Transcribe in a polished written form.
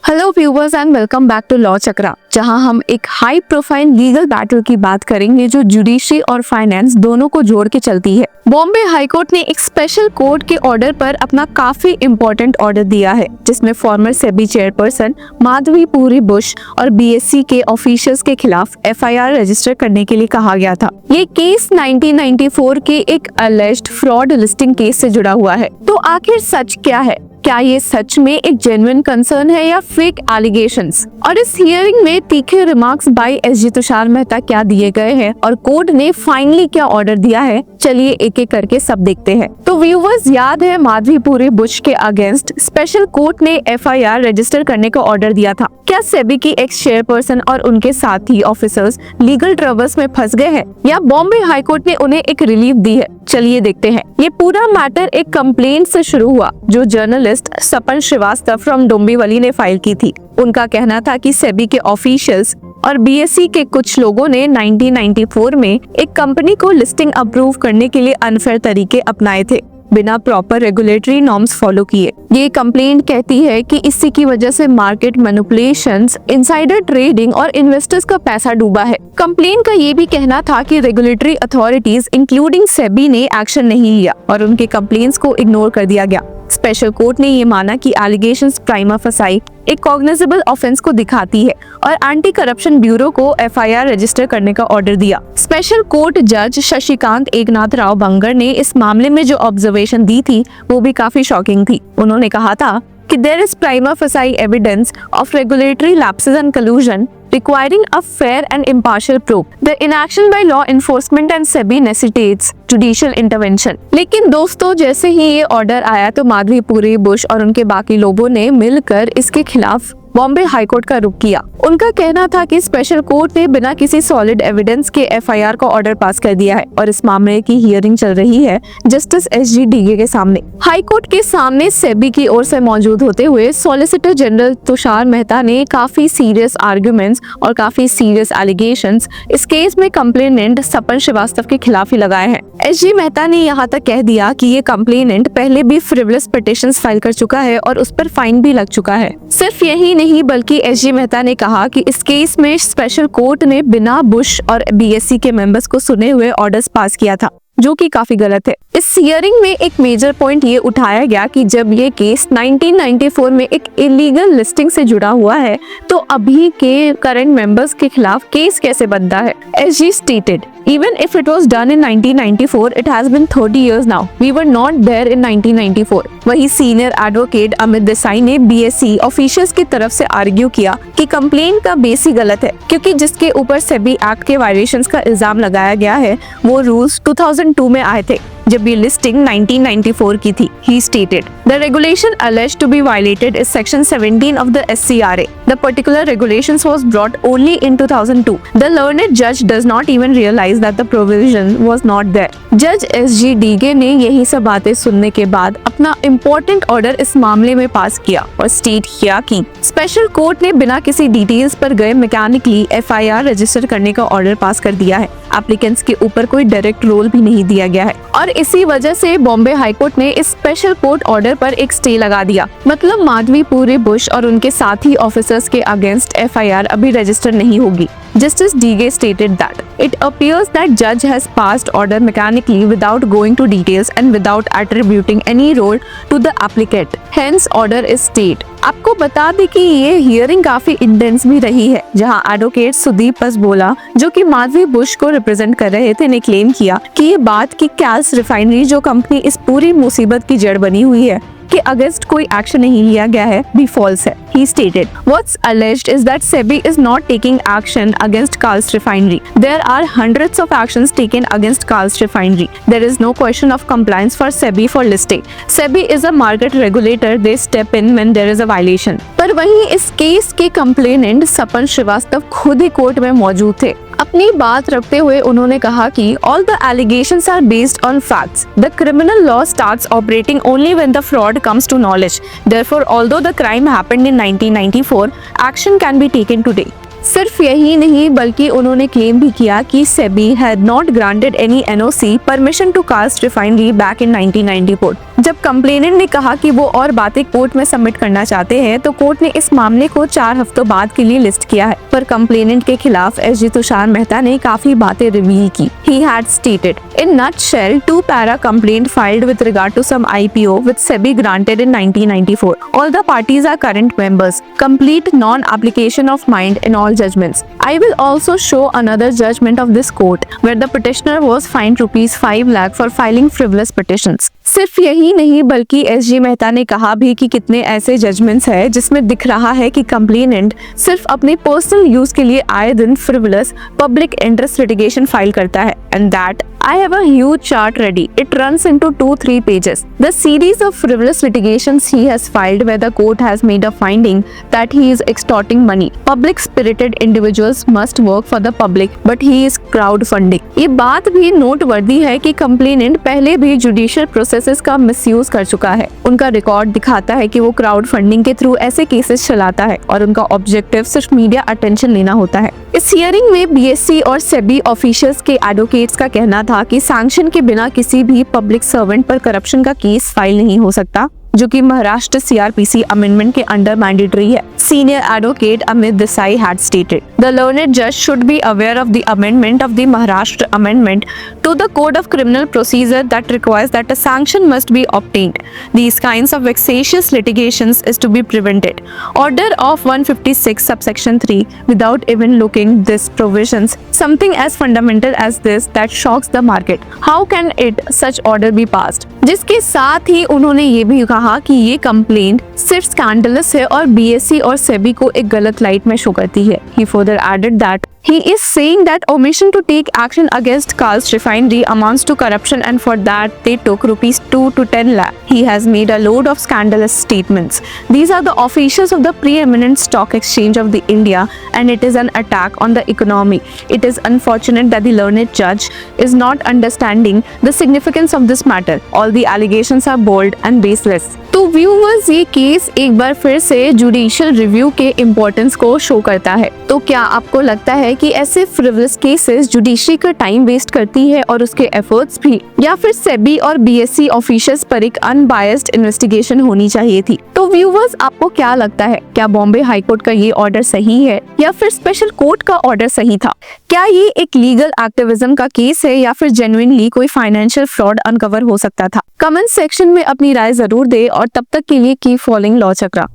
Hello viewers and welcome back to law Chakra, जहां हम एक हाई प्रोफाइल लीगल बैटल की बात करेंगे जो जुडिशरी और फाइनेंस दोनों को जोड़ के चलती है। बॉम्बे हाई कोर्ट ने एक स्पेशल कोर्ट के ऑर्डर पर अपना काफी इम्पोर्टेंट ऑर्डर दिया है, जिसमें farmer SEBI chairperson Madhabi Puri Bush और बीएसई के ऑफिशियल्स के खिलाफ एफआईआर रजिस्टर करने के लिए कहा गया था। ये केस 1994 के एक अलेज्ड फ्रॉड लिस्टिंग केस से जुड़ा हुआ है। तो आखिर सच क्या है? क्या ये सच में एक जेन्युइन कंसर्न है या फेक एलिगेशंस? और इस हियरिंग में तीखे remarks by SG Tushar Mehta क्या दिए गए हैं और कोर्ट ने फाइनली क्या ऑर्डर दिया है, चलिए एक एक करके सब देखते हैं। तो व्यूवर्स, याद है माधवीपुरी बुश के अगेंस्ट स्पेशल कोर्ट ने एफआईआर रजिस्टर करने का ऑर्डर दिया था। क्या सेबी की एक्स चेयरपर्सन और उनके साथी ऑफिसर्स लीगल ट्रबल्स में फंस गए हैं या बॉम्बे हाई कोर्ट ने उन्हें एक रिलीफ दी है? चलिए देखते हैं। ये पूरा मैटर एक कंप्लेंट से शुरू हुआ जो जर्नलिस्ट सपन श्रीवास्तव फ्रॉम डोंबिवली ने फाइल की थी। उनका कहना था कि सेबी के ऑफिशियल्स और बीएसई के कुछ लोगों ने 1994 में एक कंपनी को लिस्टिंग अप्रूव करने के लिए अनफेयर तरीके अपनाए थे, बिना प्रॉपर रेगुलेटरी नॉर्म्स फॉलो किए। ये कंप्लेंट कहती है कि इसी की वजह से मार्केट मैनिपुलेशंस, इनसाइडर ट्रेडिंग और इन्वेस्टर्स का पैसा डूबा है। कंप्लेंट का ये भी कहना था कि रेगुलेटरी अथॉरिटीज इंक्लूडिंग सेबी ने एक्शन नहीं लिया और उनके कंप्लेंट्स को इग्नोर कर दिया गया। स्पेशल कोर्ट ने ये माना कि एलिगेशंस प्राइमा फसाई एक कॉग्निजेबल ऑफेंस को दिखाती है और एंटी करप्शन ब्यूरो को एफआईआर रजिस्टर करने का ऑर्डर दिया। स्पेशल कोर्ट जज शशिकांत एकनाथ राव बंगर ने इस मामले में जो ऑब्जर्वेशन दी थी वो भी काफी शॉकिंग थी। उन्होंने कहा था कि there is prima facie evidence of regulatory lapses and collusion requiring a fair and impartial probe. The inaction by law enforcement and SEBI necessitates judicial intervention. लेकिन दोस्तों, जैसे ही ये ऑर्डर आया तो माधवीपुरी बुश और उनके बाकी लोगों ने मिलकर इसके खिलाफ बॉम्बे हाई कोर्ट का रुख किया। उनका कहना था कि स्पेशल कोर्ट ने बिना किसी सॉलिड एविडेंस के एफआईआर का ऑर्डर पास कर दिया है और इस मामले की हियरिंग चल रही है जस्टिस एसजी डीगे के सामने। हाई कोर्ट के सामने सेबी की ओर से मौजूद होते हुए सॉलिसिटर जनरल तुषार मेहता ने काफी सीरियस आर्ग्यूमेंट्स और काफी सीरियस एलिगेशंस इस केस में कंप्लेनेंट सपन श्रीवास्तव के खिलाफ ही लगाए हैं। एसजी मेहता ने यहाँ तक कह दिया कि ये कंप्लेनेंट पहले भी फ्रिवलेस पिटिशंस फाइल कर चुका है और उस पर फाइन भी लग चुका है। सिर्फ यही नहीं बल्कि एसजी मेहता ने कहा कि इस केस में स्पेशल कोर्ट ने बिना बुश और बीएसई के मेंबर्स को सुने हुए ऑर्डर्स पास किया था, जो कि काफी गलत है। इस हियरिंग में एक मेजर पॉइंट ये उठाया गया कि जब ये केस 1994 में एक इलीगल लिस्टिंग से जुड़ा हुआ है तो अभी के करंट मेंबर्स के खिलाफ केस कैसे बनता है। SG stated, even if it was done in 1994, it has been 30 years now. We were not there in 1994. वही सीनियर एडवोकेट अमित देसाई ने बीएसई ऑफिशियल्स की तरफ से आर्ग्यू किया कि कंप्लेंट का बेस ही गलत है, क्योंकि जिसके ऊपर सेबी एक्ट के वायलेशंस का इल्जाम लगाया गया है वो रूल्स 2002 में आए थे जब ये लिस्टिंग 1994 की थी। He stated, the regulation alleged to be violated is section 17 of the SCRA. The particular regulations was brought only in 2002. The learned judge does not even realize that the provision was not there. जज SG डीगे ने यही सब बातें सुनने के बाद अपना important order इस मामले में पास किया और स्टेट किया कि स्पेशल कोर्ट ने बिना किसी डिटेल्स पर गए मैकेनिकली एफआईआर रजिस्टर करने का ऑर्डर पास कर दिया है। एप्लीकेंट्स के ऊपर कोई डायरेक्ट रोल भी नहीं दिया गया है और इसी वजह से बॉम्बे हाई कोर्ट ने इस स्पेशल कोर्ट ऑर्डर पर एक स्टे लगा दिया। मतलब माधवीपुरी बुश और उनके साथी ऑफिसर्स के अगेंस्ट एफआईआर अभी रजिस्टर नहीं होगी। Justice Dige stated that it appears that judge has passed order mechanically without going to details and without attributing any role to the applicant. Hence order is stayed. आपको बता दें कि ये hearing काफी intense भी रही है, जहां एडवोकेट सुदीप पसबोला जो कि माधवी बुश को रिप्रेजेंट कर रहे थे ने क्लेम किया कि ये बात की कैल्स रिफाइनरी जो कंपनी इस पूरी मुसीबत की जड़ बनी हुई है के अगेंस्ट कोई एक्शन नहीं लिया गया है भी फॉल्स है। He stated, what's alleged is that SEBI is not taking action against Carl's refinery. There are hundreds of actions taken against Carl's refinery. There is no question of compliance for SEBI for listing. SEBI is a market regulator. They step in when there is a violation. पर वहीं इस case के complainant सपन श्रीवास्तव खुद ही court में मौजूद थे। अपनी बात रखते हुए उन्होंने कहा कि all the allegations are based on facts. The criminal law starts operating only when the fraud comes to knowledge. Therefore, although the crime happened in 1994, action can be taken today. सिर्फ यही नहीं बल्कि उन्होंने क्लेम भी किया कि SEBI had not granted any NOC permission to Carl's refinery back in 1994. जब complainant ने कहा कि वो और बातें कोर्ट में सबमिट करना चाहते हैं तो कोर्ट ने इस मामले को 4 हफ्तों बाद के लिए लिस्ट किया है। पर कंप्लेनेंट के खिलाफ एसजी तुषार मेहता ने काफी बातें रिवील की। He had stated, in nutshell, 2-para complaint filed with regard to some IPO with SEBI granted in 1994. All the parties are current members. Complete non-application of mind in all judgments. I will also show another judgment of this court where the petitioner was fined ₹5 lakh for filing frivolous petitions. सिर्फ यही नहीं बल्कि SG Mehta ने कहा भी कि कितने ऐसे जजमेंट्स हैं जिसमें दिख रहा है कि कंप्लेनेंट सिर्फ अपने पर्सनल यूज के लिए आए दिन frivolous public interest litigation file करता है। And that I have a huge chart ready. It runs into 2-3 pages. The series of frivolous litigations he has filed where the court has made a finding that he is extorting money. Public-spirited individuals must work for the public, but he is crowdfunding. ये बात भी noteworthy है कि complainant पहले भी judicial processes का misuse कर चुका है। उनका रिकॉर्ड दिखाता है कि वो क्राउड फंडिंग के थ्रू ऐसे केसेस चलाता है और उनका ऑब्जेक्टिव सिर्फ मीडिया अटेंशन लेना होता है। इस हियरिंग में बीएससी और सेबी ऑफिशियल्स के एडवोकेट्स का कहना था कि सैंक्शन के बिना किसी भी पब्लिक सर्वेंट पर करप्शन का केस फाइल नहीं हो सकता, जो कि महाराष्ट्र सीआरपीसी अमेंडमेंट के अंडर मैंडेटरी है। Senior advocate Amit Desai had stated, the learned judge should be aware of the amendment of the Maharashtra Amendment to the Code of Criminal Procedure that requires that a sanction must be obtained. These kinds of vexatious litigations is to be prevented. Order of 156 subsection 3 without even looking this provisions something as fundamental as this that shocks the market. How can it such order be passed? जिसके साथ ही उन्होंने ये भी कहा कि ये complaint सिर्फ scandalous है और बीएससी और सेबी को एक गलत लाइट में शो करती है। He further added that he is saying that omission to take action against Carl's refinery amounts to corruption and for that they took rupees 2 to 10 lakh. He has made a load of scandalous statements. These are the officials of the preeminent stock exchange of the India and it is an attack on the economy. It is unfortunate that the learned judge is not understanding the significance of this matter. All the allegations are bold and baseless. तो viewers, ये case एक बार फिर से judicial review के importance को show करता है। तो क्या आपको लगता है कि ऐसे फ्रिवलस केसेस जुडिशरी का टाइम वेस्ट करती है और उसके एफर्ट्स भी, या फिर सेबी और बीएससी ऑफिशियल्स पर एक अनबायस्ड इन्वेस्टिगेशन होनी चाहिए थी? तो व्यूअर्स, आपको क्या लगता है, क्या बॉम्बे हाई कोर्ट का ये ऑर्डर सही है या फिर स्पेशल कोर्ट का ऑर्डर सही था? क्या ये एक लीगल एक्टिविज्म का केस है या फिर जेन्युइनली कोई फाइनेंशियल फ्रॉड अनकवर हो सकता था? कमेंट सेक्शन में अपनी राय जरूर दे और तब तक के लिए कीप फॉलोइंग लॉ चक्रा।